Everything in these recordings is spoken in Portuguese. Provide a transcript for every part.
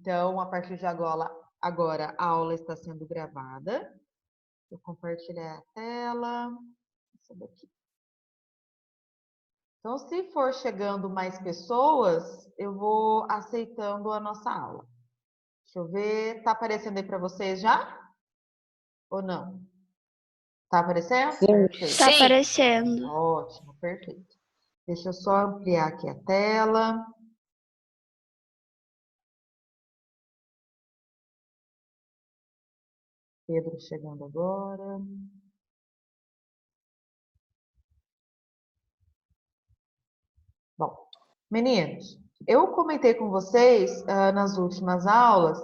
Então, a partir de agora a aula está sendo gravada. Vou compartilhar a tela. Essa daqui. Então, se for chegando mais pessoas, eu vou aceitando a nossa aula. Deixa eu ver. Está aparecendo aí para vocês já? Ou não? Está aparecendo? Sim. Perfeito. Tá aparecendo. Ótimo, perfeito. Deixa eu só ampliar aqui a tela. Pedro chegando agora. Bom, meninos, eu comentei com vocês nas últimas aulas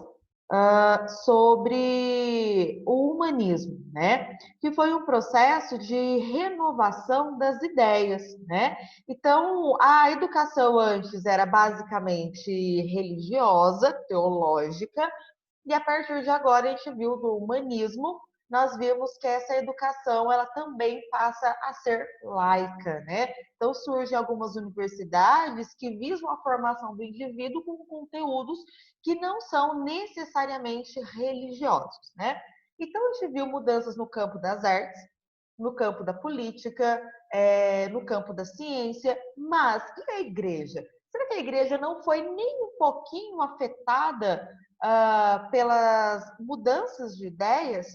sobre o humanismo, né? Que foi um processo de renovação das ideias, né? Então, a educação antes era basicamente religiosa, teológica, e a partir de agora a gente viu do humanismo, nós vimos que essa educação ela também passa a ser laica, né? Então surgem algumas universidades que visam a formação do indivíduo com conteúdos que não são necessariamente religiosos, né? Então a gente viu mudanças no campo das artes, no campo da política, no campo da ciência, mas e a igreja? Será que a igreja não foi nem um pouquinho afetada pelas mudanças de ideias?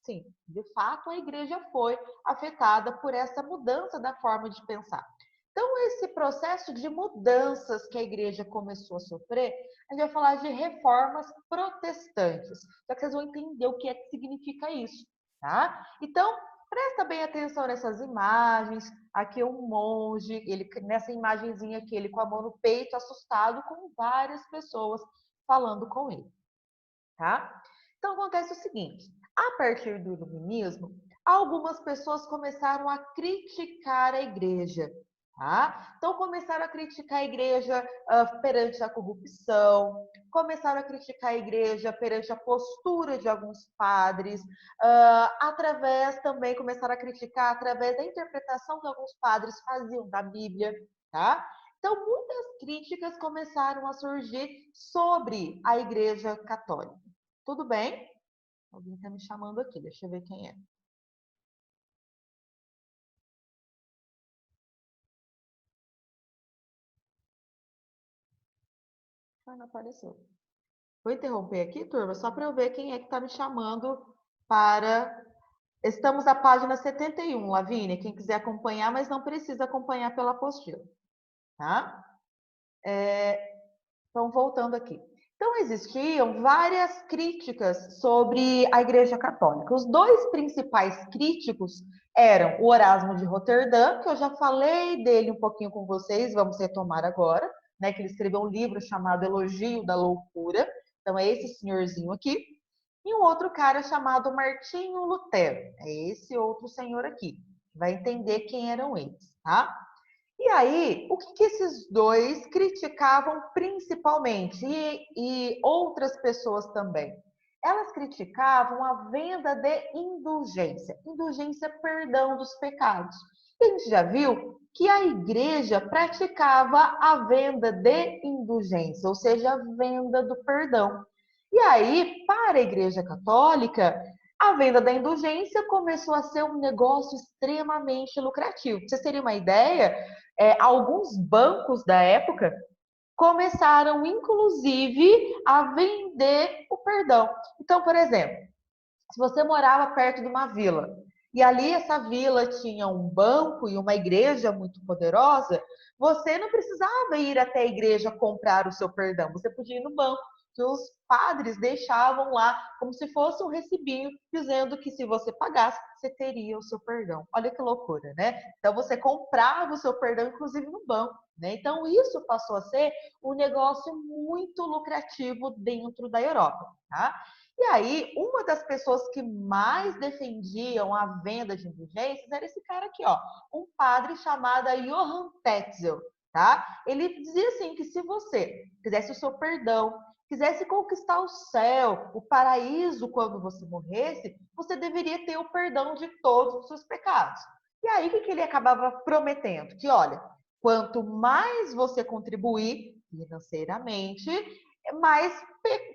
Sim, de fato a igreja foi afetada por essa mudança da forma de pensar. Então, esse processo de mudanças que a igreja começou a sofrer, a gente vai falar de reformas protestantes. Só que vocês vão entender o que é que significa isso, tá? Então, presta bem atenção nessas imagens. Aqui é um monge, ele nessa imagenzinha aqui, ele com a mão no peito, assustado, com várias pessoas falando com ele, tá? Então, acontece o seguinte, a partir do iluminismo, algumas pessoas começaram a criticar a igreja, tá? Então, começaram a criticar a igreja perante a corrupção, começaram a criticar a igreja perante a postura de alguns padres, através também, começaram a criticar através da interpretação que alguns padres faziam da Bíblia, tá? Então, muitas críticas começaram a surgir sobre a igreja católica. Tudo bem? Alguém está me chamando aqui, deixa eu ver quem é. Ah, não apareceu. Vou interromper aqui, turma, só para eu ver quem é que está me chamando para... Estamos na página 71, Lavínia, quem quiser acompanhar, mas não precisa acompanhar pela apostila, tá? Então, voltando aqui. Então, existiam várias críticas sobre a Igreja Católica. Os dois principais críticos eram o Erasmo de Roterdã, que eu já falei dele um pouquinho com vocês, vamos retomar agora, né, que ele escreveu um livro chamado Elogio da Loucura. Então, é esse senhorzinho aqui. E um outro cara chamado Martinho Lutero. É esse outro senhor aqui. Vai entender quem eram eles, tá? E aí, o que esses dois criticavam principalmente, e outras pessoas também? Elas criticavam a venda de indulgência. Indulgência, perdão dos pecados. E a gente já viu que a igreja praticava a venda de indulgência, ou seja, a venda do perdão. E aí, para a igreja católica, a venda da indulgência começou a ser um negócio extremamente lucrativo. Pra vocês terem uma ideia, alguns bancos da época começaram, inclusive, a vender o perdão. Então, por exemplo, se você morava perto de uma vila e ali essa vila tinha um banco e uma igreja muito poderosa, você não precisava ir até a igreja comprar o seu perdão, você podia ir no banco, que os padres deixavam lá como se fosse um recibinho dizendo que se você pagasse, você teria o seu perdão. Olha que loucura, né? Então você comprava o seu perdão, inclusive no banco, né? Então isso passou a ser um negócio muito lucrativo dentro da Europa, tá? E aí, uma das pessoas que mais defendiam a venda de indulgências era esse cara aqui, ó, um padre chamado Johann Tetzel, tá? Ele dizia assim que se você quisesse o seu perdão, quisesse conquistar o céu, o paraíso quando você morresse, você deveria ter o perdão de todos os seus pecados. E aí, o que ele acabava prometendo? Que, olha, quanto mais você contribuir financeiramente, mais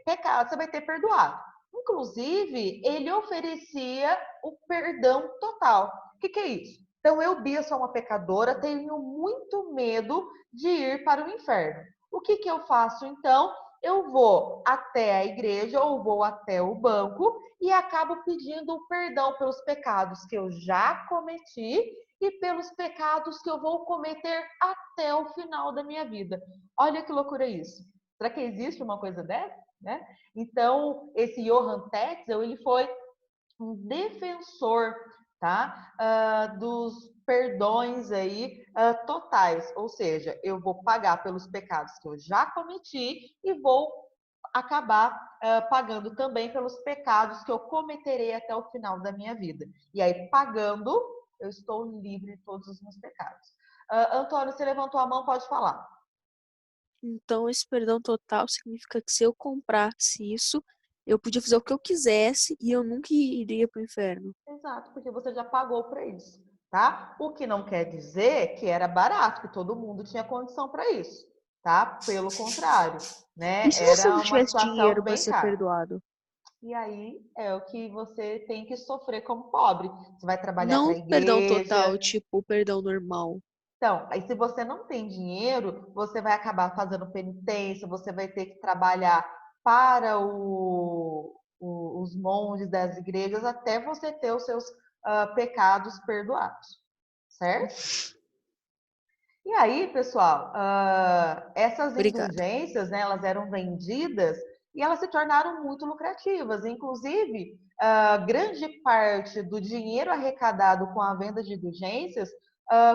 pecado você vai ter perdoado. Inclusive, ele oferecia o perdão total. O que é isso? Então, eu, Bia, sou uma pecadora, tenho muito medo de ir para o inferno. O que eu faço, então? Eu vou até a igreja ou vou até o banco e acabo pedindo o perdão pelos pecados que eu já cometi e pelos pecados que eu vou cometer até o final da minha vida. Olha que loucura isso. Será que existe uma coisa dessa? Né? Então, esse Johann Tetzel, ele foi um defensor, tá? Dos perdões aí totais, ou seja, eu vou pagar pelos pecados que eu já cometi e vou acabar pagando também pelos pecados que eu cometerei até o final da minha vida. E aí, pagando, eu estou livre de todos os meus pecados. Antônio, você levantou a mão, pode falar. Então, esse perdão total significa que se eu comprasse isso, eu podia fazer o que eu quisesse e eu nunca iria para o inferno. Exato, porque você já pagou para isso, tá? O que não quer dizer que era barato, que todo mundo tinha condição para isso, tá? Pelo contrário, né? E se você Era não uma tivesse situação dinheiro para bem ser cara. perdoado? E aí é o que você tem que sofrer como pobre. Você vai trabalhar para Não a perdão igreja. total, tipo perdão normal. Então, aí se você não tem dinheiro, você vai acabar fazendo penitência, você vai ter que trabalhar para os monges das igrejas até você ter os seus pecados perdoados, certo? E aí, pessoal, essas Obrigada. indulgências, né, elas eram vendidas e elas se tornaram muito lucrativas. Inclusive, grande parte do dinheiro arrecadado com a venda de indulgências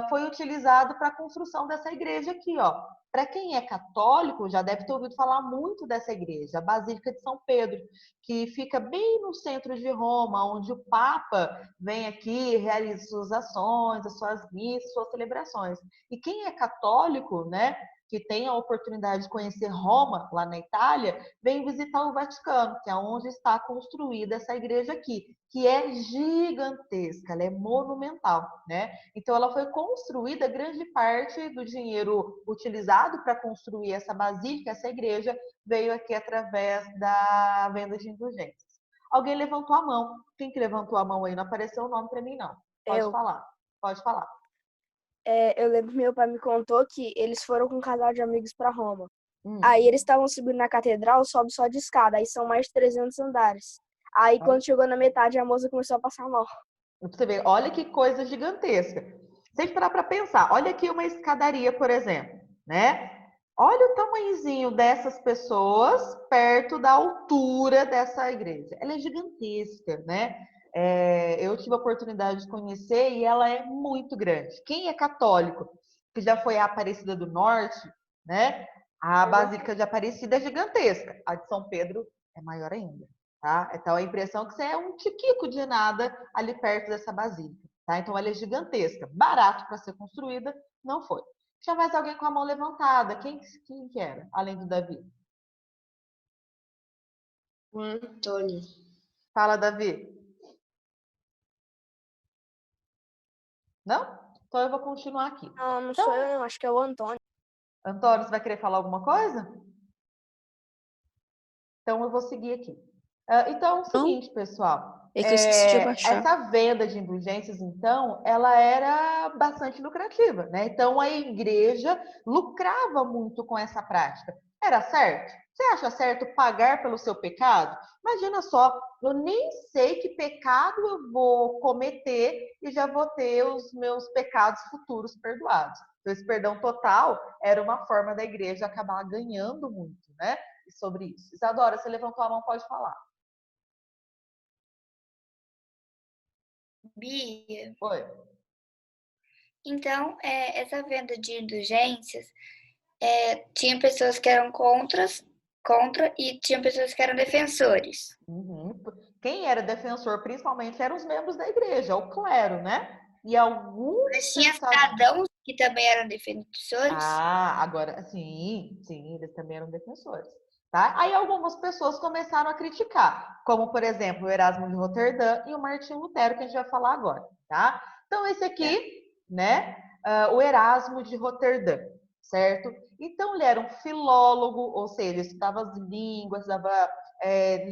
foi utilizado para a construção dessa igreja aqui, ó. Para quem é católico, já deve ter ouvido falar muito dessa igreja, a Basílica de São Pedro, que fica bem no centro de Roma, onde o Papa vem aqui, realiza suas ações, as suas missas, suas celebrações. E quem é católico, né, que tem a oportunidade de conhecer Roma, lá na Itália, vem visitar o Vaticano, que é onde está construída essa igreja aqui, que é gigantesca, ela é monumental, né? Então, ela foi construída, grande parte do dinheiro utilizado para construir essa basílica, essa igreja, veio aqui através da venda de indulgências. Alguém levantou a mão. Quem que levantou a mão aí? Não apareceu o nome para mim, não. Pode Eu. falar. Pode falar. Eu lembro que meu pai me contou que eles foram com um casal de amigos para Roma. Aí Hum. eles estavam subindo na catedral, sobe só de escada, aí são mais de 300 andares. Aí quando chegou na metade, a moça começou a passar mal. Pra você ver, olha que coisa gigantesca. Se a gente parar para pensar, olha aqui uma escadaria, por exemplo, né? Olha o tamanhozinho dessas pessoas perto da altura dessa igreja. Ela é gigantesca, né? Eu tive a oportunidade de conhecer e ela é muito grande. Quem é católico, que já foi a Aparecida do Norte, né? A Basílica de Aparecida é gigantesca. A de São Pedro é maior ainda. Tá? Então, a impressão é que você é um tiquico de nada ali perto dessa basílica. Tá? Então, ela é gigantesca. Barato para ser construída, não foi. Tinha mais alguém com a mão levantada. Quem que era, além do Davi? O Antônio. Fala, Davi. Não? Então, eu vou continuar aqui. Não, não sou Então, eu, não. Acho que é o Antônio. Antônio, você vai querer falar alguma coisa? Então, eu vou seguir aqui. Então, é o Não, seguinte, pessoal. é que eu esqueci de abaixar. Essa venda de indulgências, então, ela era bastante lucrativa, né? Então, a igreja lucrava muito com essa prática. Era certo? Você acha certo pagar pelo seu pecado? Imagina só, eu nem sei que pecado eu vou cometer e já vou ter os meus pecados futuros perdoados. Então, esse perdão total era uma forma da igreja acabar ganhando muito, né? Sobre isso. Isadora, você levantou a mão, pode falar. Bia, Oi. então, essa venda de indulgências, tinha pessoas que eram contra e tinha pessoas que eram defensores. Uhum. Quem era defensor, principalmente, eram os membros da igreja, o clero, né? E alguns Mas tinha pensadores. cidadãos que também eram defensores. Agora, sim, eles também eram defensores. Tá? Aí algumas pessoas começaram a criticar, como, por exemplo, o Erasmo de Roterdã e o Martinho Lutero, que a gente vai falar agora, tá? Então, esse aqui, né, o Erasmo de Roterdã, certo? Então, ele era um filólogo, ou seja, estudava as línguas, estudava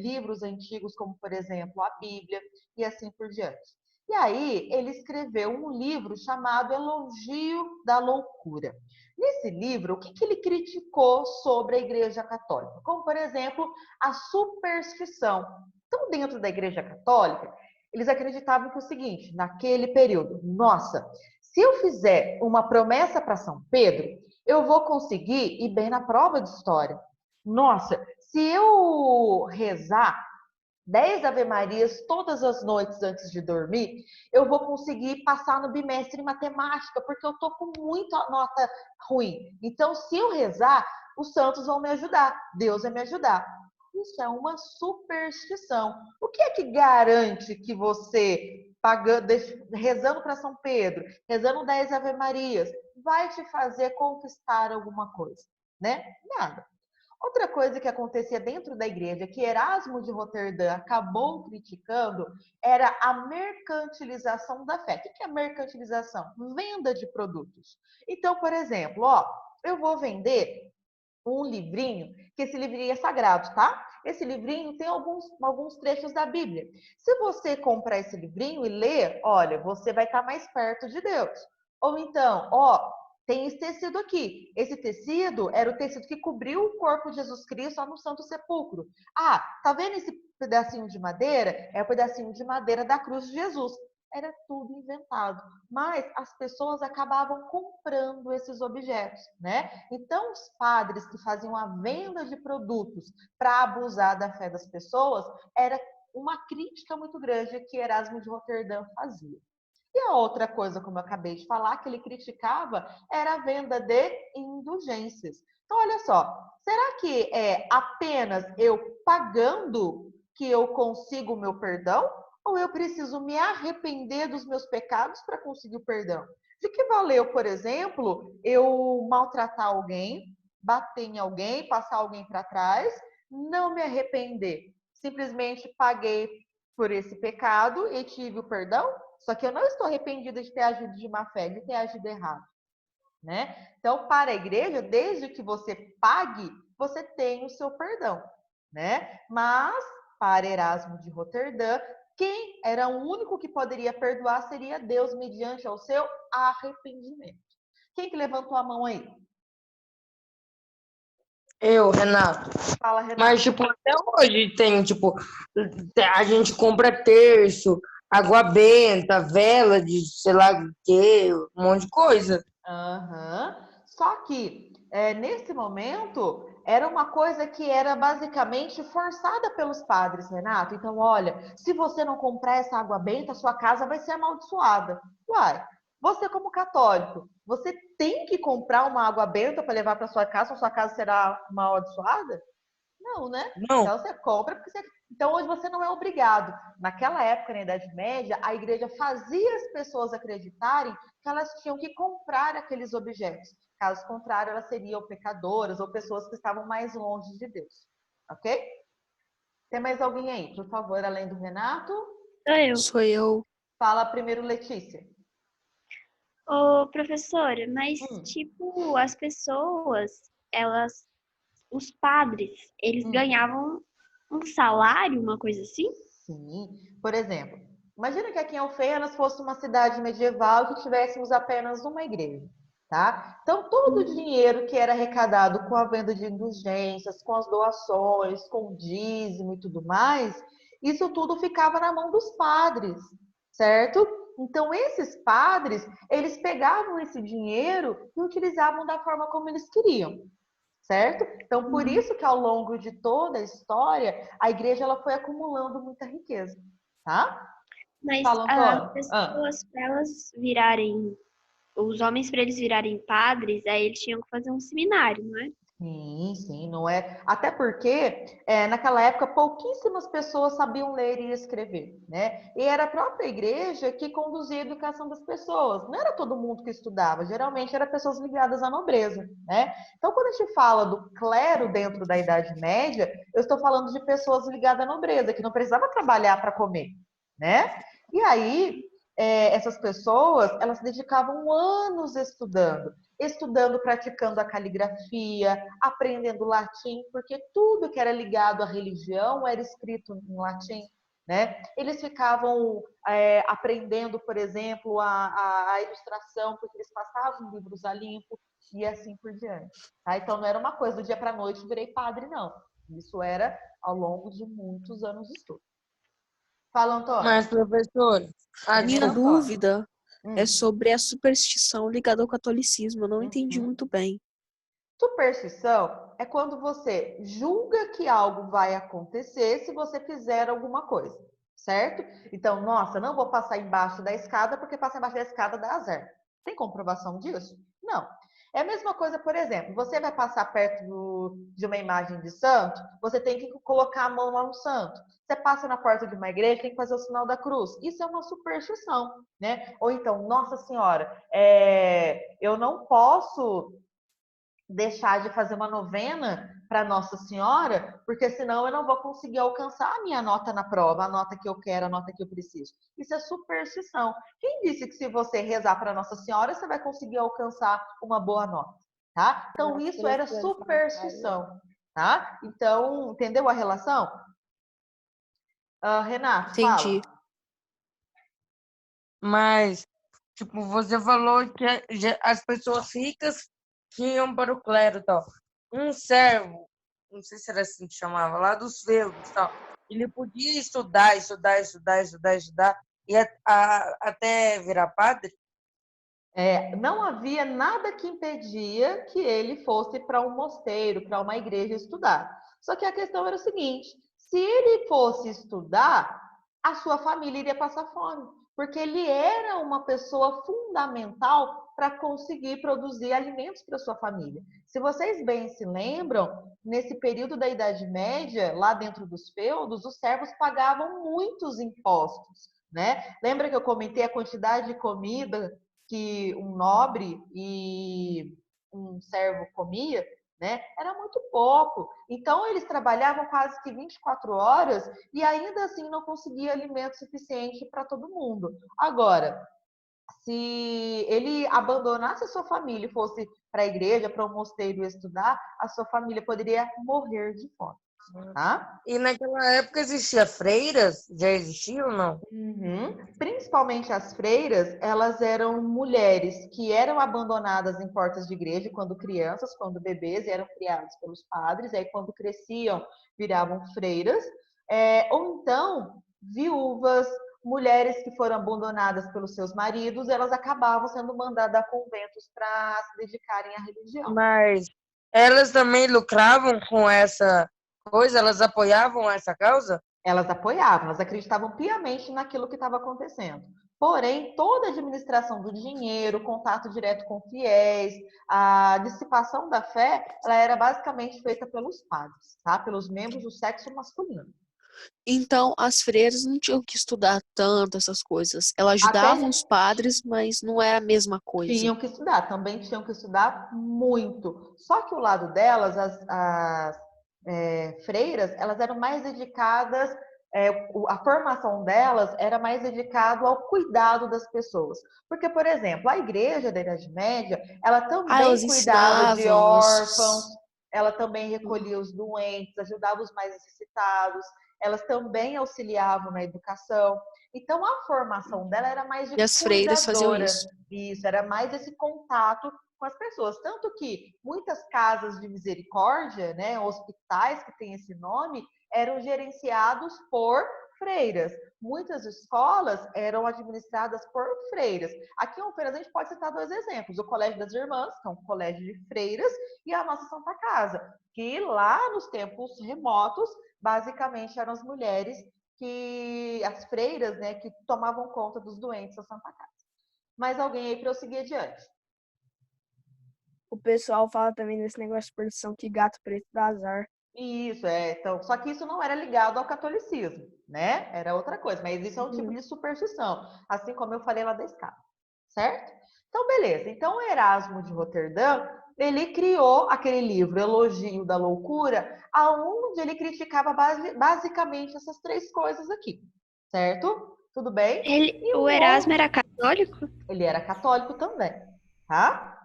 livros antigos, como, por exemplo, a Bíblia, e assim por diante. E aí, ele escreveu um livro chamado Elogio da Loucura. Nesse livro, o que ele criticou sobre a Igreja Católica? Como, por exemplo, a superstição. Então, dentro da Igreja Católica, eles acreditavam que o seguinte, naquele período, nossa, se eu fizer uma promessa para São Pedro, eu vou conseguir ir bem na prova de história. Nossa, se eu rezar 10 Ave-Marias todas as noites antes de dormir, eu vou conseguir passar no bimestre em matemática, porque eu estou com muita nota ruim. Então, se eu rezar, os santos vão me ajudar, Deus vai me ajudar. Isso é uma superstição. O que é que garante que você, rezando para São Pedro, rezando 10 Ave-Marias, vai te fazer conquistar alguma coisa? Né? Nada. Outra coisa que acontecia dentro da igreja, que Erasmo de Roterdã acabou criticando, era a mercantilização da fé. O que é mercantilização? Venda de produtos. Então, por exemplo, eu vou vender um livrinho, que esse livrinho é sagrado, tá? Esse livrinho tem alguns trechos da Bíblia. Se você comprar esse livrinho e ler, olha, você vai estar mais perto de Deus. Ou então, tem esse tecido aqui. Esse tecido era o tecido que cobriu o corpo de Jesus Cristo lá no Santo Sepulcro. Tá vendo esse pedacinho de madeira? É o pedacinho de madeira da cruz de Jesus. Era tudo inventado. Mas as pessoas acabavam comprando esses objetos, né? Então, os padres que faziam a venda de produtos para abusar da fé das pessoas, era uma crítica muito grande que Erasmo de Roterdã fazia. E a outra coisa, como eu acabei de falar, que ele criticava, era a venda de indulgências. Então, olha só, será que é apenas eu pagando que eu consigo o meu perdão? Ou eu preciso me arrepender dos meus pecados para conseguir o perdão? De que valeu, por exemplo, eu maltratar alguém, bater em alguém, passar alguém para trás, não me arrepender? Simplesmente paguei por esse pecado e tive o perdão? Só que eu não estou arrependida de ter agido de má fé, de ter agido errado, né? Então, para a igreja, desde que você pague, você tem o seu perdão, né? Mas, para Erasmo de Roterdã, quem era o único que poderia perdoar seria Deus, mediante ao seu arrependimento. Quem que levantou a mão aí? Eu, Renato. Fala, Renato. Mas, até hoje tem, a gente compra terço, água benta, vela de sei lá o quê, um monte de coisa. Só que, nesse momento, era uma coisa que era basicamente forçada pelos padres, Renato. Então, olha, se você não comprar essa água benta, sua casa vai ser amaldiçoada. Uai, você como católico, você tem que comprar uma água benta para levar para sua casa, ou sua casa será amaldiçoada? Não, né? Não. Então você compra porque você... Então hoje você não é obrigado. Naquela época, na Idade Média, a igreja fazia as pessoas acreditarem que elas tinham que comprar aqueles objetos. Caso contrário, elas seriam pecadoras ou pessoas que estavam mais longe de Deus. Ok? Tem mais alguém aí, por favor, além do Renato? Sou eu. Fala primeiro, Letícia. Ô, professora, mas tipo, as pessoas, os padres, eles ganhavam um salário, uma coisa assim? Sim. Por exemplo, imagina que aqui em Alfenas fosse uma cidade medieval que tivéssemos apenas uma igreja, tá? Então, todo o dinheiro que era arrecadado com a venda de indulgências, com as doações, com o dízimo e tudo mais, isso tudo ficava na mão dos padres, certo? Então, esses padres, eles pegavam esse dinheiro e utilizavam da forma como eles queriam. Certo? Então, por isso que ao longo de toda a história, a igreja ela foi acumulando muita riqueza, tá? Mas Fala, as Antônio. pessoas, para elas virarem, os homens para eles virarem padres, aí eles tinham que fazer um seminário, não é? Sim, não é. Até porque naquela época pouquíssimas pessoas sabiam ler e escrever, né? E era a própria igreja que conduzia a educação das pessoas. Não era todo mundo que estudava, geralmente eram pessoas ligadas à nobreza, né? Então, quando a gente fala do clero dentro da Idade Média, eu estou falando de pessoas ligadas à nobreza, que não precisava trabalhar para comer, né? E aí, essas pessoas, elas se dedicavam anos estudando, praticando a caligrafia, aprendendo latim, porque tudo que era ligado à religião era escrito em latim, né? Eles ficavam aprendendo, por exemplo, a ilustração, porque eles passavam livros a limpo e assim por diante. Tá? Então, não era uma coisa do dia para a noite virei padre, não. Isso era ao longo de muitos anos de estudo. Fala, Antônio. Mas, professor, Minha Antônio. dúvida é Hum. sobre a superstição ligada ao catolicismo. Eu não entendi muito bem. Superstição é quando você julga que algo vai acontecer se você fizer alguma coisa, certo? Então, nossa, não vou passar embaixo da escada porque passar embaixo da escada dá azar. Tem comprovação disso? Não. É a mesma coisa, por exemplo, você vai passar perto de uma imagem de santo, você tem que colocar a mão lá no santo. Você passa na porta de uma igreja, tem que fazer o sinal da cruz. Isso é uma superstição, né? Ou então, Nossa Senhora, eu não posso deixar de fazer uma novena para Nossa Senhora, porque senão eu não vou conseguir alcançar a minha nota na prova, a nota que eu quero, a nota que eu preciso. Isso é superstição. Quem disse que se você rezar para Nossa Senhora, você vai conseguir alcançar uma boa nota, tá? Então isso era superstição, tá? Então, entendeu a relação? Renato, Entendi. fala. mas, tipo, você falou que as pessoas ricas que iam para o clero e tal. Um servo, não sei se era assim que chamava, lá dos feudos e tal, ele podia estudar e até virar padre? Não havia nada que impedia que ele fosse para um mosteiro, para uma igreja estudar. Só que a questão era o seguinte: se ele fosse estudar, a sua família iria passar fome, porque ele era uma pessoa fundamental para conseguir produzir alimentos para sua família. Se vocês bem se lembram, nesse período da Idade Média, lá dentro dos feudos, os servos pagavam muitos impostos, né? Lembra que eu comentei a quantidade de comida que um nobre e um servo comia, né? Era muito pouco. Então, eles trabalhavam quase que 24 horas e ainda assim não conseguia alimento suficiente para todo mundo. Agora, se ele abandonasse a sua família e fosse para a igreja, para um mosteiro estudar, a sua família poderia morrer de fome, tá? E naquela época existia freiras? Já existiam ou não? Principalmente as freiras, elas eram mulheres que eram abandonadas em portas de igreja quando crianças, quando bebês, e eram criadas pelos padres, aí quando cresciam viravam freiras, ou então viúvas, mulheres que foram abandonadas pelos seus maridos, elas acabavam sendo mandadas a conventos para se dedicarem à religião. Mas elas também lucravam com essa coisa? Elas apoiavam essa causa? Elas apoiavam, elas acreditavam piamente naquilo que estava acontecendo. Porém, toda a administração do dinheiro, o contato direto com fiéis, a dissipação da fé, ela era basicamente feita pelos padres, tá? Pelos membros do sexo masculino. Então, as freiras não tinham que estudar tanto essas coisas. Elas ajudavam os padres, mas não era a mesma coisa. Tinham que estudar, também tinham que estudar muito. Só que o lado delas, as freiras, elas eram mais dedicadas, a formação delas era mais dedicada ao cuidado das pessoas. Porque, por exemplo, a igreja da Idade Média, ela também cuidava de órfãos, ela também recolhia os doentes, ajudava os mais necessitados, elas também auxiliavam na educação. Então, a formação dela era mais de E as freiras faziam isso. Isso, era mais esse contato com as pessoas. Tanto que muitas casas de misericórdia, né, hospitais que têm esse nome, eram gerenciados por freiras. Muitas escolas eram administradas por freiras. Aqui em Alfenas a gente pode citar dois exemplos. O Colégio das Irmãs, que é um colégio de freiras, e a nossa Santa Casa, que lá nos tempos remotos, basicamente eram as mulheres as freiras, né, que tomavam conta dos doentes da Santa Casa. Mais alguém aí para eu seguir adiante? O pessoal fala também nesse negócio de superstição que gato preto dá azar. Isso, então, só que isso não era ligado ao catolicismo, né? Era outra coisa, mas isso é um tipo de superstição, assim como eu falei lá da escada, certo? Então, beleza. Então, Erasmo de Roterdã, ele criou aquele livro Elogio da Loucura, aonde ele criticava basicamente essas três coisas aqui, certo? Tudo bem? E O um Erasmo era católico? ele era católico também, tá?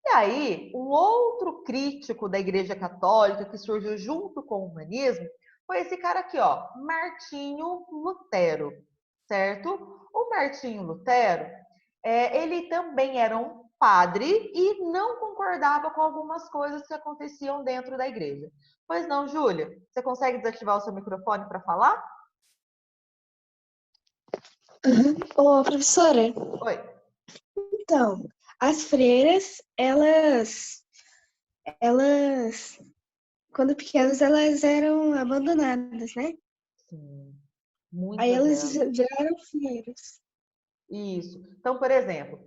E aí, um outro crítico da Igreja Católica que surgiu junto com o humanismo foi esse cara aqui, ó, Martinho Lutero, certo? O Martinho Lutero, ele também era um padre e não concordava com algumas coisas que aconteciam dentro da igreja. Pois não, Júlia? Você consegue desativar o seu microfone para falar? Ô, professora, Oi. então, as freiras, elas, quando pequenas, elas eram abandonadas, né? Sim, Aí muitas elas delas. viraram freiras. Isso. Então, por exemplo,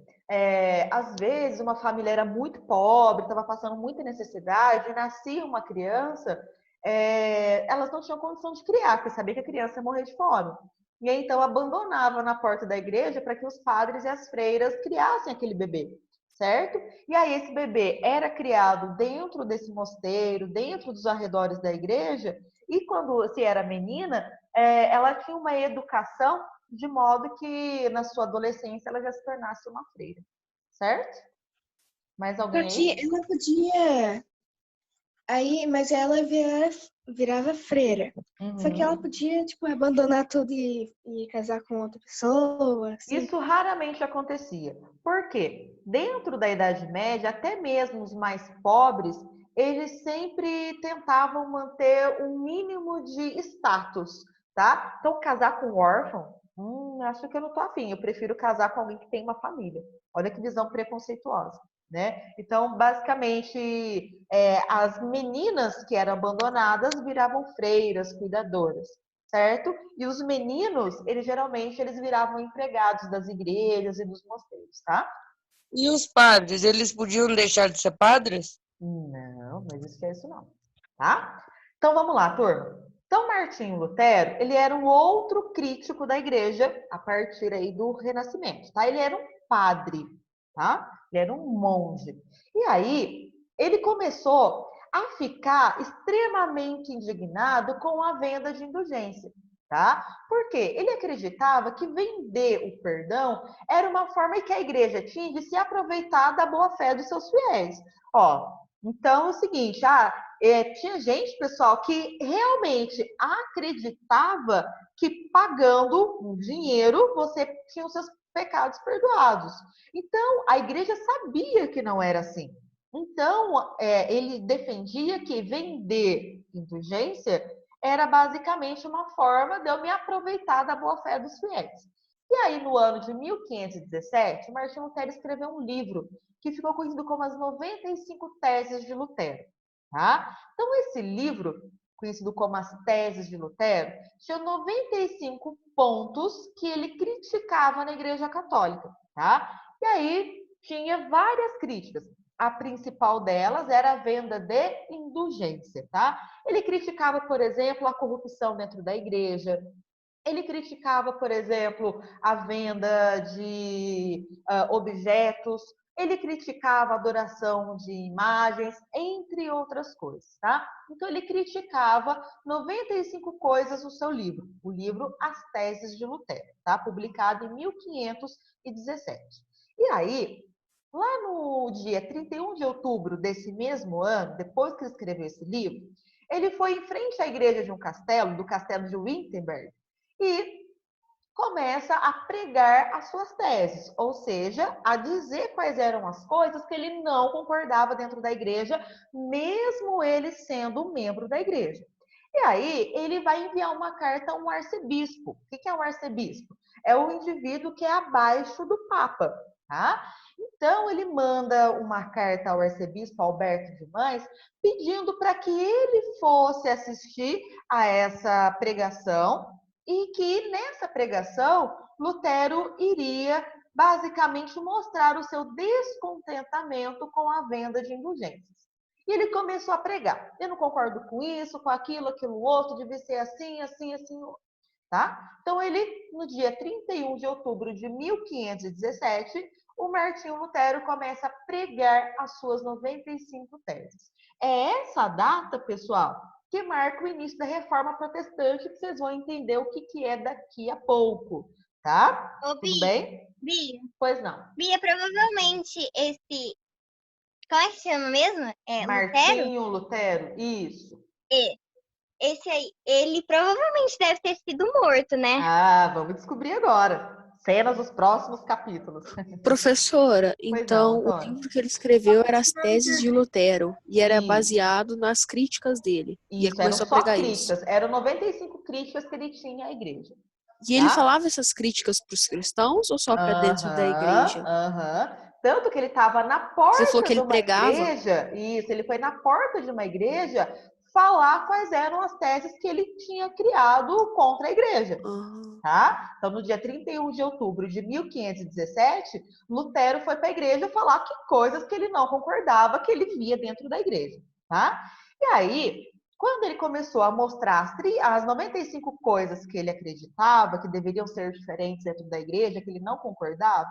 às vezes uma família era muito pobre, estava passando muita necessidade, e nascia uma criança, elas não tinham condição de criar, porque sabia que a criança ia morrer de fome. E aí, então, abandonava na porta da igreja para que os padres e as freiras criassem aquele bebê, certo? E aí, esse bebê era criado dentro desse mosteiro, dentro dos arredores da igreja, e quando se era menina, ela tinha uma educação de modo que na sua adolescência ela já se tornasse uma freira, certo? Mais Só alguém que aí? ela podia, mas ela virava freira. Só que ela Uhum. podia, tipo, abandonar tudo e casar com outra pessoa, assim. Isso raramente acontecia. Por quê? Dentro da Idade Média, até mesmo os mais pobres, eles sempre tentavam manter um mínimo de status, tá? Então, casar com um órfão, acho que eu não tô afim. Eu prefiro casar com alguém que tem uma família. Olha que visão preconceituosa, né? Então, basicamente, as meninas que eram abandonadas viravam freiras, cuidadoras, certo? E os meninos, eles viravam empregados das igrejas e dos mosteiros, tá? E os padres, eles podiam deixar de ser padres? Não, não existe isso não, tá? Então vamos lá, turma. Então Martinho Lutero, ele era um outro crítico da igreja a partir aí do Renascimento, tá? Ele era um padre, tá? Ele era um monge. E aí, ele começou a ficar extremamente indignado com a venda de indulgência, tá? Por quê? Ele acreditava que vender o perdão era uma forma que a igreja tinha de se aproveitar da boa-fé dos seus fiéis. Ó, então é o seguinte, tinha gente, pessoal, que realmente acreditava que pagando um dinheiro você tinha os seus pecados perdoados. Então, a igreja sabia que não era assim. Então, ele defendia que vender indulgência era basicamente uma forma de eu me aproveitar da boa-fé dos fiéis. E aí, no ano de 1517, Martinho Lutero escreveu um livro que ficou conhecido como as 95 Teses de Lutero. Tá? Então, esse livro, conhecido como as Teses de Lutero, tinha 95 pontos que ele criticava na Igreja Católica. Tá? E aí, tinha várias críticas. A principal delas era a venda de indulgência. Tá? Ele criticava, por exemplo, a corrupção dentro da igreja. Ele criticava, por exemplo, a venda de objetos, ele criticava a adoração de imagens, entre outras coisas, tá? Então, ele criticava 95 coisas no seu livro, o livro As Teses de Lutero, tá? Publicado em 1517. E aí, lá no dia 31 de outubro desse mesmo ano, depois que ele escreveu esse livro, ele foi em frente à igreja de um castelo, do castelo de Wittenberg, e começa a pregar as suas teses, ou seja, a dizer quais eram as coisas que ele não concordava dentro da igreja, mesmo ele sendo um membro da igreja. E aí, ele vai enviar uma carta a um arcebispo. O que é um arcebispo? É o indivíduo que é abaixo do Papa, tá? Então, ele manda uma carta ao arcebispo Alberto de Mães, pedindo para que ele fosse assistir a essa pregação e que nessa pregação Lutero iria basicamente mostrar o seu descontentamento com a venda de indulgências. E ele começou a pregar. Eu não concordo com isso, com aquilo, aquilo outro, deve ser assim, assim, assim, tá? Então ele, no dia 31 de outubro de 1517, o Martinho Lutero começa a pregar as suas 95 teses. É essa data, pessoal, que marca o início da Reforma Protestante, que vocês vão entender o que é daqui a pouco. tá? Ô, Tudo Bia, bem? Bia, Pois não. Bia, provavelmente esse. Como é que chama mesmo? Lutero? Martinho Lutero, isso. É. Esse aí, ele provavelmente deve ter sido morto, né? Ah, vamos descobrir agora. Cenas dos próximos capítulos. Professora, Pois não, então o Antônio. livro que ele escreveu era as teses de Lutero e era Isso. baseado nas críticas dele. E ele Isso, eram começou a só pregar isso. críticas. Eram 95 críticas que ele tinha à igreja. E ele Tá? falava essas críticas para os cristãos ou só para dentro da igreja? Aham. Tanto que ele estava na Você falou porta que de ele uma pregava? igreja. Isso, ele foi na porta de uma igreja falar quais eram as teses que ele tinha criado contra a igreja. Tá? Então, no dia 31 de outubro de 1517, Lutero foi para a igreja falar que coisas que ele não concordava, que ele via dentro da igreja. Tá? E aí, quando ele começou a mostrar as 95 coisas que ele acreditava, que deveriam ser diferentes dentro da igreja, que ele não concordava,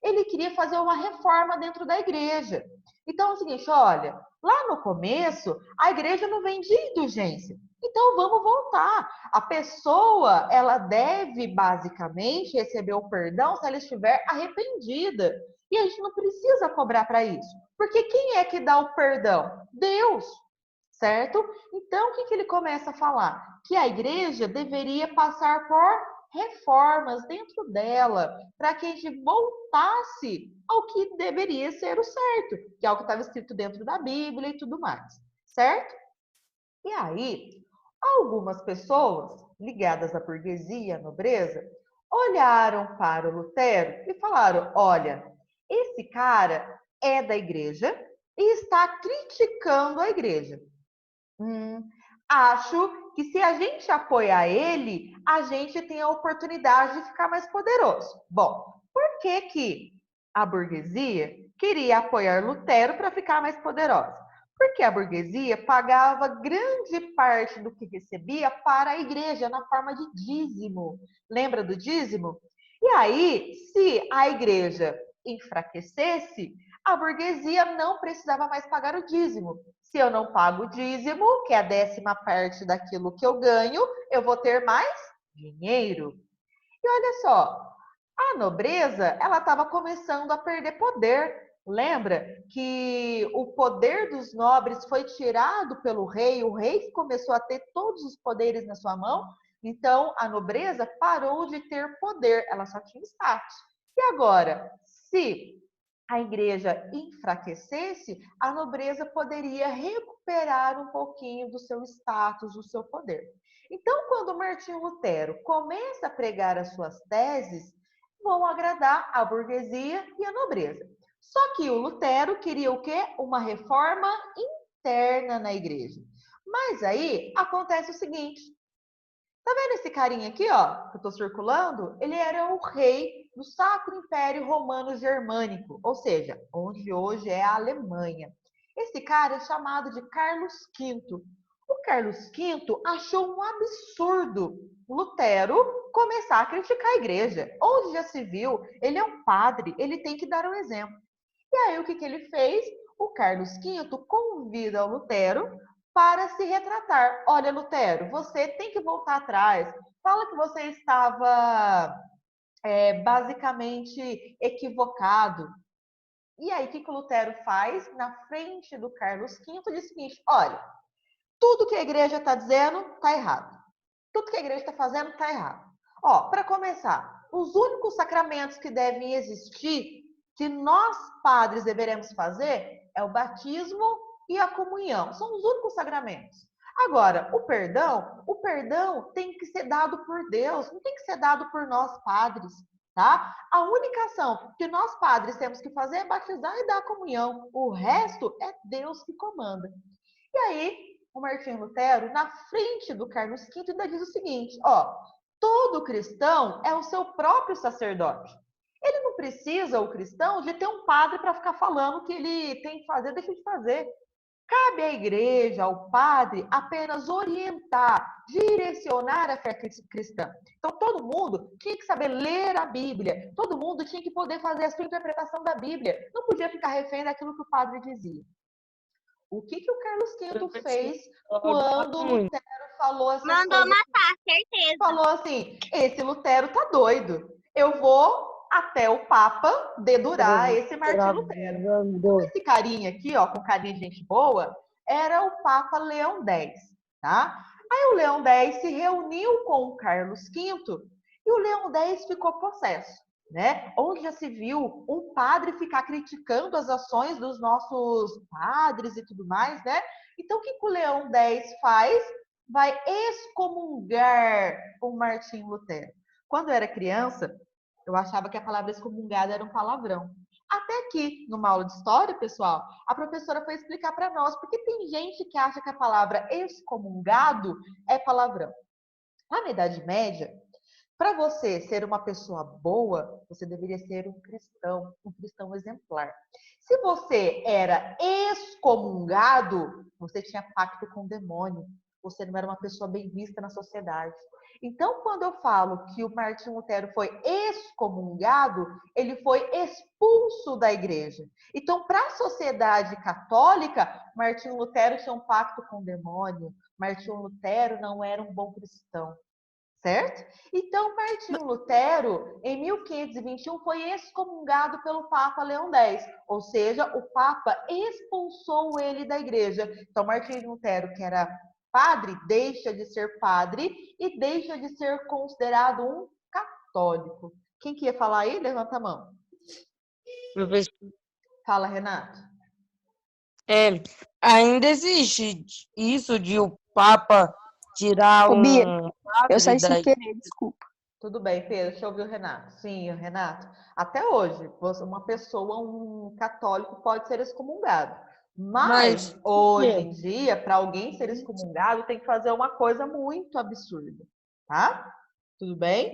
ele queria fazer uma reforma dentro da igreja. Então, é o seguinte, olha, lá no começo, a igreja não vendia indulgência. Então, vamos voltar. A pessoa, ela deve, basicamente, receber o perdão se ela estiver arrependida. E a gente não precisa cobrar para isso. Porque quem é que dá o perdão? Deus, certo? Então, o que ele começa a falar? Que a igreja deveria passar por reformas dentro dela, para que a gente voltasse ao que deveria ser o certo, que é o que estava escrito dentro da Bíblia e tudo mais, certo? E aí, algumas pessoas ligadas à burguesia, à nobreza, olharam para o Lutero e falaram: olha, esse cara é da igreja e está criticando a igreja. Acho que se a gente apoiar ele, a gente tem a oportunidade de ficar mais poderoso. Bom, por que a burguesia queria apoiar Lutero para ficar mais poderosa? Porque a burguesia pagava grande parte do que recebia para a igreja na forma de dízimo. Lembra do dízimo? E aí, se a igreja enfraquecesse, a burguesia não precisava mais pagar o dízimo. Se eu não pago o dízimo, que é a 10ª parte daquilo que eu ganho, eu vou ter mais dinheiro. E olha só, a nobreza, ela estava começando a perder poder. Lembra que o poder dos nobres foi tirado pelo rei, o rei começou a ter todos os poderes na sua mão, então a nobreza parou de ter poder, ela só tinha status. E agora, se a igreja enfraquecesse, a nobreza poderia recuperar um pouquinho do seu status, do seu poder. Então, quando Martinho Lutero começa a pregar as suas teses, vão agradar a burguesia e a nobreza. Só que o Lutero queria o quê? Uma reforma interna na igreja. Mas aí acontece o seguinte: tá vendo esse carinha aqui, ó, que eu tô circulando? Ele era o rei do Sacro Império Romano Germânico, ou seja, onde hoje é a Alemanha. Esse cara é chamado de Carlos V. O Carlos V achou um absurdo Lutero começar a criticar a igreja. Onde já se viu? Ele é um padre, ele tem que dar um exemplo. E aí o que ele fez? O Carlos V convida o Lutero para se retratar. Olha, Lutero, você tem que voltar atrás. Fala que você estava basicamente equivocado. E aí, o que o Lutero faz? Na frente do Carlos V, diz o seguinte: olha, tudo que a igreja está dizendo está errado. Tudo que a igreja está fazendo está errado. Ó, para começar, os únicos sacramentos que devem existir, que nós padres deveremos fazer, é o batismo e a comunhão. São os únicos sacramentos. Agora, o perdão tem que ser dado por Deus, não tem que ser dado por nós padres, tá? A única ação que nós padres temos que fazer é batizar e dar a comunhão. O resto é Deus que comanda. E aí, o Martinho Lutero, na frente do Carlos V, ainda diz o seguinte: ó, todo cristão é o seu próprio sacerdote. Ele não precisa, o cristão, de ter um padre para ficar falando o que ele tem que fazer, deixa de fazer. Cabe à igreja, ao padre, apenas orientar, direcionar a fé cristã. Então, todo mundo tinha que saber ler a Bíblia, todo mundo tinha que poder fazer a sua interpretação da Bíblia, não podia ficar refém daquilo que o padre dizia. O que o Carlos V fez quando o Lutero falou essas Mandou coisas? matar, certeza. Falou assim: esse Lutero tá doido. eu vou até o Papa dedurar esse Martinho Lutero. Gravando. Esse carinha aqui, ó, com carinha de gente boa, era o Papa Leão X, tá? Aí o Leão X se reuniu com o Carlos V e o Leão X ficou possesso, né? Onde já se viu um padre ficar criticando as ações dos nossos padres e tudo mais, né? Então, o que o Leão X faz? Vai excomungar o Martinho Lutero. Quando eu era criança, eu achava que a palavra excomungado era um palavrão. Até que, numa aula de história, pessoal, a professora foi explicar para nós, porque tem gente que acha que a palavra excomungado é palavrão. Lá na Idade Média, para você ser uma pessoa boa, você deveria ser um cristão exemplar. Se você era excomungado, você tinha pacto com o demônio. Você não era uma pessoa bem vista na sociedade. Então, quando eu falo que o Martinho Lutero foi excomungado, ele foi expulso da igreja. Então, para a sociedade católica, Martinho Lutero tinha um pacto com o demônio. Martinho Lutero não era um bom cristão. Certo? Então, Martinho Lutero, em 1521, foi excomungado pelo Papa Leão X, ou seja, o Papa expulsou ele da igreja. Então, Martinho Lutero, que era padre, deixa de ser padre e deixa de ser considerado um católico. Quem que ia falar aí? Levanta a mão. Professor, Fala, Renato. ainda existe isso de o Papa tirar Ô, Bia, um eu saí padre sem querer, desculpa. Tudo bem, Pedro, deixa eu ouvir o Renato. Sim, o Renato. Até hoje, uma pessoa, um católico, pode ser excomungado. Mas, hoje em dia, para alguém ser excomungado, tem que fazer uma coisa muito absurda. Tá? Tudo bem?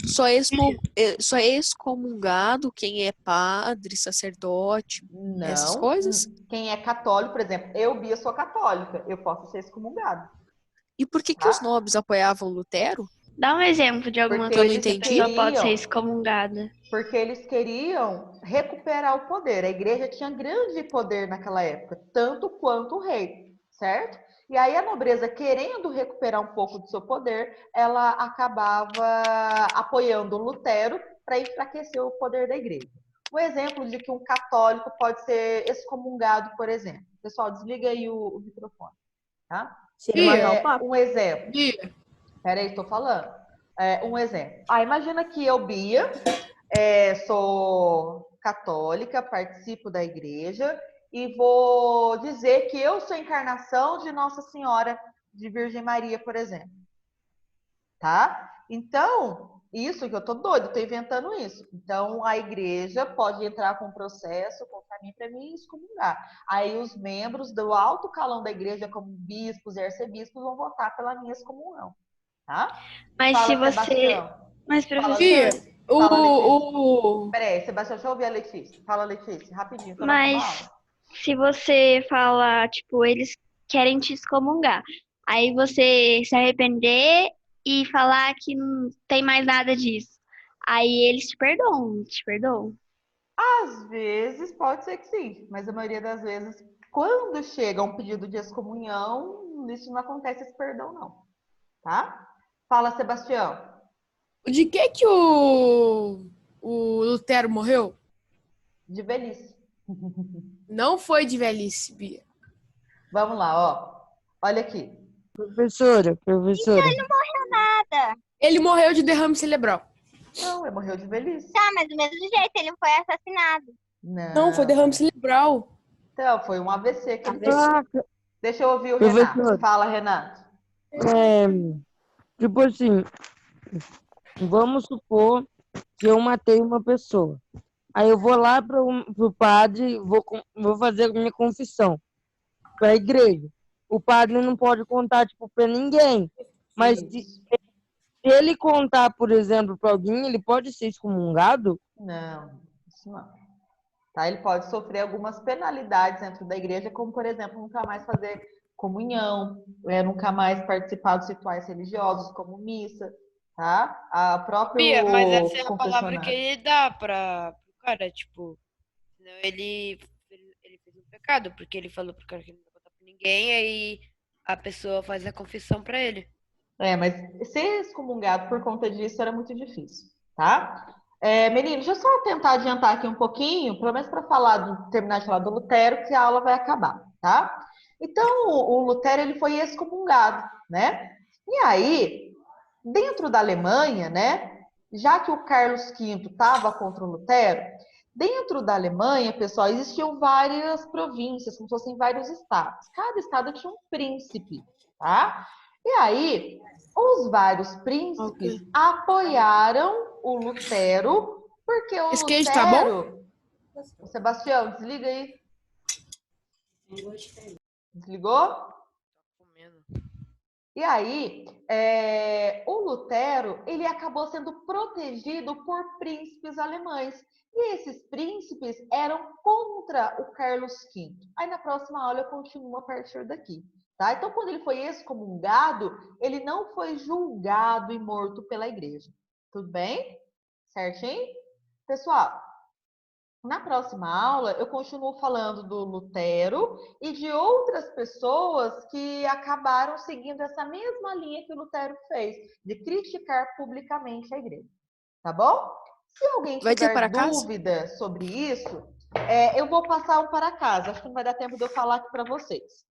Só é excomungado quem é padre, sacerdote, essas Não. coisas? Quem é católico, por exemplo, eu, Bia, sou católica. Eu posso ser excomungado. E por que Tá? os nobres apoiavam Lutero? Dá um exemplo de alguma Porque eu não coisa que a entendi. pessoa pode ser excomungada. Porque eles queriam recuperar o poder. A igreja tinha grande poder naquela época, tanto quanto o rei, certo? E aí a nobreza, querendo recuperar um pouco do seu poder, ela acabava apoiando o Lutero para enfraquecer o poder da igreja. Um exemplo de que um católico pode ser excomungado, por exemplo. Pessoal, desliga aí o microfone, tá? Se ele matar o Papa. Um exemplo. Peraí, estou falando. Um exemplo. Imagina que eu, Bia, sou católica, participo da igreja e vou dizer que eu sou a encarnação de Nossa Senhora de Virgem Maria, por exemplo. Tá? Então, isso que eu tô doida, tô inventando isso. Então, a igreja pode entrar com um processo contra mim para me excomungar. Aí os membros do alto calão da igreja, como bispos e arcebispos, vão votar pela minha excomunhão. Tá? Mas Fala, se você. Sebastião. Mas, Fala, professor, Fala, Letícia. Peraí, Sebastião, deixa eu ouvir a Letícia. Fala, Letícia, rapidinho. Tô na mas aula. se você fala, tipo, eles querem te excomungar, aí você se arrepender e falar que não tem mais nada disso, aí eles te perdoam, te perdoam. Às vezes, pode ser que sim, mas a maioria das vezes, quando chega um pedido de excomunhão, isso não acontece esse perdão, não. Tá? Fala, Sebastião. De que o Lutero morreu? De velhice. Não foi de velhice, Bia. Vamos lá, ó. Olha aqui. Professora. Então ele não morreu nada. Ele morreu de derrame cerebral. Não, ele morreu de velhice. Tá, mas do mesmo jeito, ele não foi assassinado. Não, foi derrame cerebral. Então, foi um AVC que ele teve. Ah, Deixa eu ouvir o Professor. Renato. Fala, Renato. Tipo assim, vamos supor que eu matei uma pessoa. Aí eu vou lá pro padre, vou fazer a minha confissão para a igreja. O padre não pode contar tipo para ninguém, mas se ele contar, por exemplo, para alguém, ele pode ser excomungado? Não, isso não. Tá? Ele pode sofrer algumas penalidades dentro da igreja, como, por exemplo, nunca mais fazer comunhão, nunca mais participar dos rituais religiosos, como missa, tá? A própria Bia, mas essa é a palavra que ele dá pro cara, tipo, senão ele fez um pecado, porque ele falou pro cara que não vai contar pra ninguém, aí a pessoa faz a confissão pra ele. Mas ser excomungado por conta disso era muito difícil. tá? Meninos, deixa eu só tentar adiantar aqui um pouquinho, pelo menos para terminar de falar do Lutero, que a aula vai acabar, tá? Então, o Lutero, ele foi excomungado, né? E aí, dentro da Alemanha, né? Já que o Carlos V estava contra o Lutero, dentro da Alemanha, pessoal, existiam várias províncias, como se fossem vários estados. Cada estado tinha um príncipe, tá? E aí, os vários príncipes apoiaram o Lutero, porque o Esse Lutero... queijo tá bom? Sebastião, desliga aí. Desligou? E aí, o Lutero, ele acabou sendo protegido por príncipes alemães. E esses príncipes eram contra o Carlos V. Aí na próxima aula eu continuo a partir daqui. Tá? Então, quando ele foi excomungado, ele não foi julgado e morto pela igreja. Tudo bem? Certinho? Pessoal, na próxima aula, eu continuo falando do Lutero e de outras pessoas que acabaram seguindo essa mesma linha que o Lutero fez, de criticar publicamente a igreja. Tá bom? Se alguém tiver dúvida sobre isso, eu vou passar um para casa. Acho que não vai dar tempo de eu falar aqui para vocês.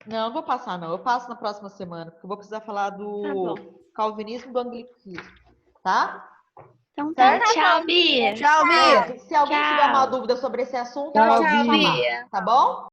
Não vou passar, não. Eu passo na próxima semana, porque eu vou precisar falar do calvinismo e do anglicanismo, tá? Então tá, tchau, Bia. Tchau, Bia. Se alguém tiver uma dúvida sobre esse assunto, pode me chamar, tá bom?